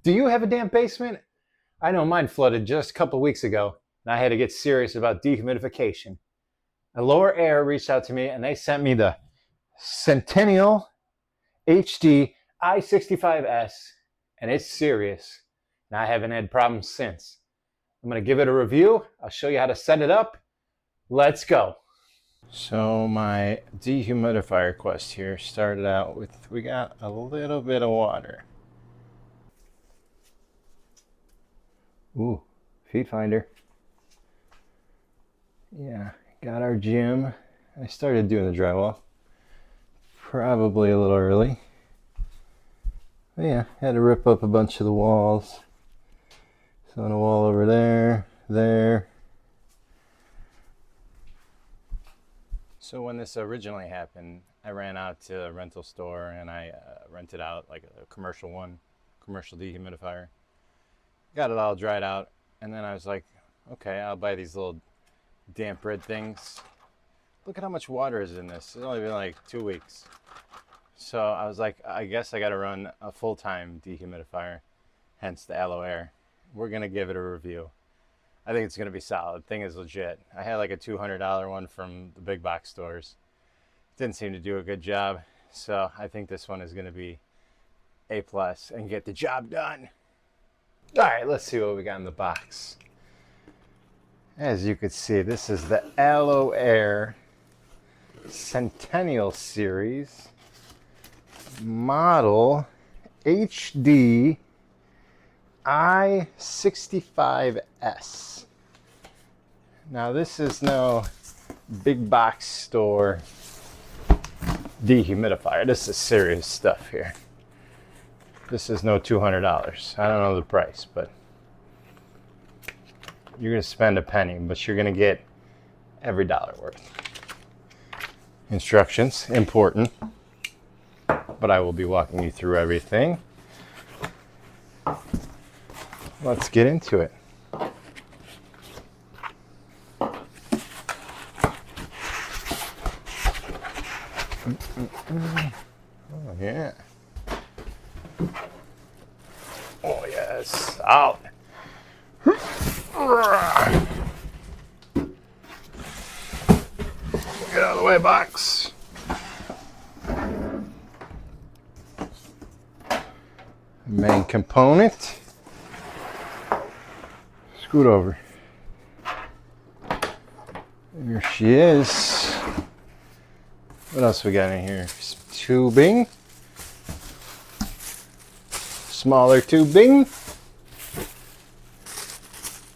Do you have a damp basement? I know mine flooded just a couple weeks ago, and I had to get serious about dehumidification. AlorAir reached out to me, and they sent me the Sentinel HDi65S, and it's serious. And I haven't had problems since. I'm going to give it a review. I'll show you how to set it up. Let's go. So my dehumidifier quest here started out with, we got a little bit of water. Ooh, feed finder. Yeah, got our gym. I started doing the drywall. Probably a little early. But yeah, had to rip up a bunch of the walls. So on a wall over there, there. So when this originally happened, I ran out to a rental store and I rented out like a commercial dehumidifier. Got it all dried out, and then I was like, okay, I'll buy these little damp red things. Look at how much water is in this. It's only been like 2 weeks. So I was like, I guess I got to run a full-time dehumidifier, hence the AlorAir. We're going to give it a review. I think it's going to be solid. Thing is legit. I had like a $200 one from the big box stores. Didn't seem to do a good job. So I think this one is going to be A+ and get the job done. All right, let's see what we got in the box. As you can see, this is the AlorAir Sentinel series, model HDi65S. Now this is no big box store dehumidifier. This is serious stuff here. This is no $200. I don't know the price, but you're going to spend a penny, but you're going to get every dollar worth. Instructions, important, but I will be walking you through everything. Let's get into it. Oh yeah. Oh yes, out. Get out of the way, box. Main component. Scoot over. Here she is. What else we got in here? Some tubing. Smaller tubing.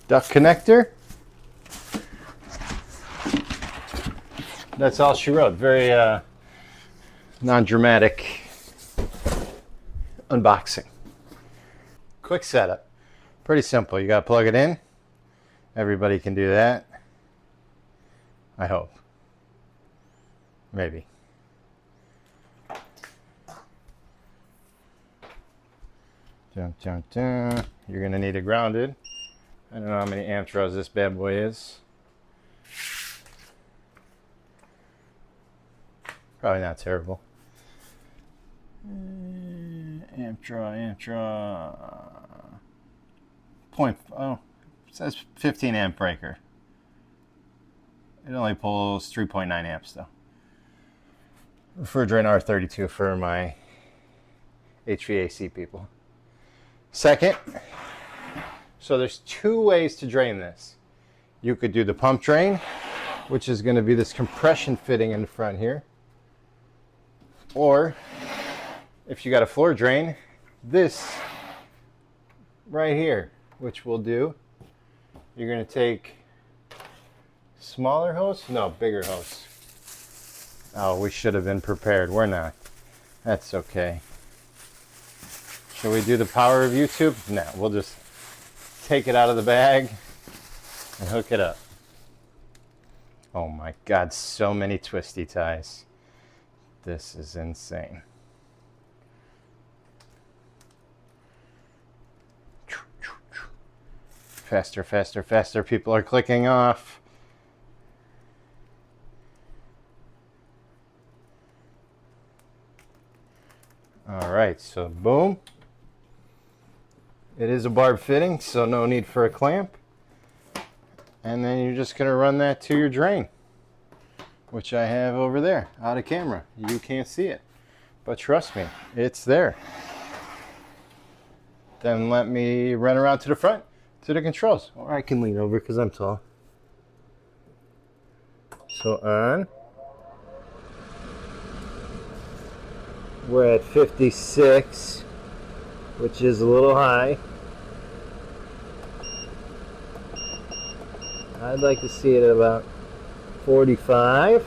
Duct connector. That's all she wrote. Very non-dramatic unboxing. Quick setup. Pretty simple. You gotta plug it in. Everybody can do that. I hope. Maybe. Dun, dun, dun. You're gonna need it grounded. I don't know how many amp draws this bad boy is. Probably not terrible. Amp draw. It says 15 amp breaker. It only pulls 3.9 amps though. Refrigerant R32 for my HVAC people. Second, so there's two ways to drain this. You could do the pump drain, which is going to be this compression fitting in the front here. Or if you got a floor drain, this right here, which we'll do. You're going to take smaller hose? No, bigger hose. Oh, we should have been prepared. We're not. That's okay. Shall we do the power of YouTube? No, we'll just take it out of the bag and hook it up. Oh my God, so many twisty ties. This is insane. Faster, faster, faster. People are clicking off. All right, so boom. It is a barb fitting, so no need for a clamp. And then you're just gonna run that to your drain, which I have over there, out of camera. You can't see it, but trust me, it's there. Then let me run around to the front, to the controls. Or I can lean over because I'm tall. So on. We're at 56, which is a little high. I'd like to see it at about 45.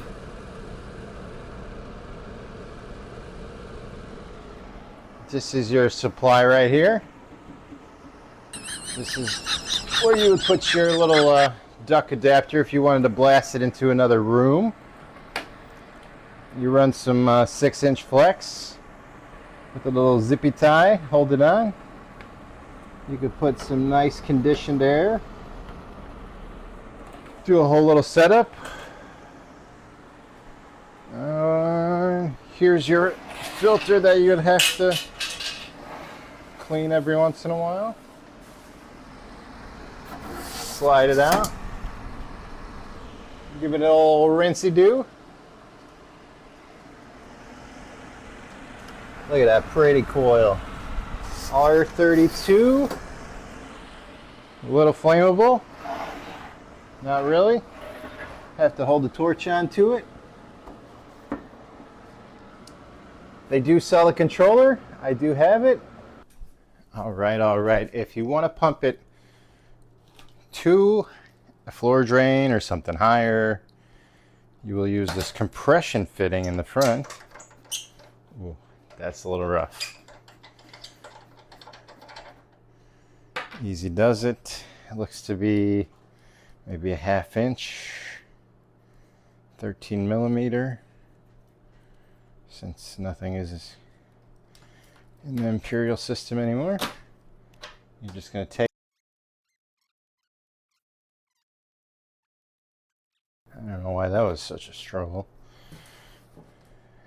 This is your supply right here. This is where you would put your little duck adapter if you wanted to blast it into another room. You run some 6-inch flex with a little zippy tie, hold it on. You could put some nice conditioned air. Do a whole little setup. Here's your filter that you'd have to clean every once in a while. Slide it out. Give it a little rinsey-do. Look at that pretty coil. R32. A little flammable. Not really. Have to hold the torch on to it. They do sell a controller. I do have it. All right. If you want to pump it to a floor drain or something higher, you will use this compression fitting in the front. Ooh, that's a little rough. Easy does it. It looks to be maybe a 1/2 inch, 13 millimeter. Since nothing is in the imperial system anymore, you're just going to take. I don't know why that was such a struggle.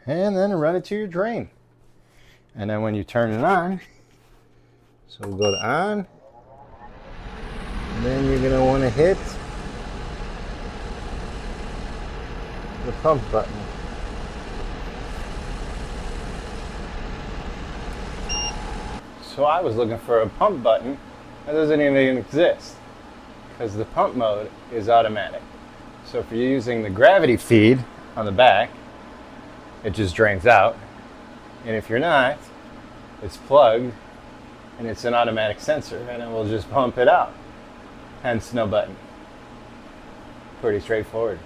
And then run it to your drain. And then when you turn it on, so we'll go to on, and then you're going to want to hit the pump button. So I was looking for a pump button that doesn't even exist because the pump mode is automatic. So if you're using the gravity feed on the back, it just drains out. And if you're not, it's plugged and it's an automatic sensor and it will just pump it out. Hence no button. Pretty straightforward.